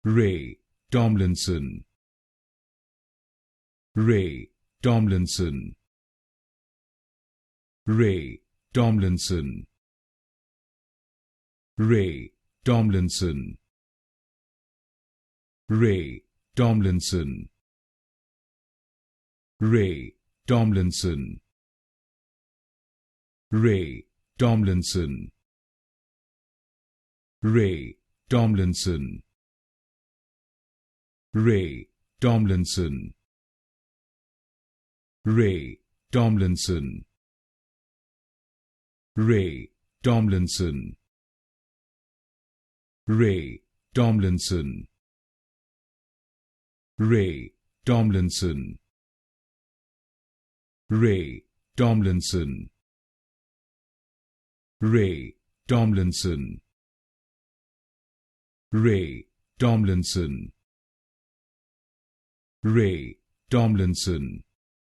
Ray Tomlinson, Ray Tomlinson, Ray Tomlinson, Ray Tomlinson, Ray Tomlinson, Ray Tomlinson, Ray Tomlinson, Ray Tomlinson, Ray Tomlinson, Ray Tomlinson, Ray Tomlinson, Ray Tomlinson, Ray Tomlinson, Ray Tomlinson, Ray Tomlinson, Ray Tomlinson, Ray Tomlinson,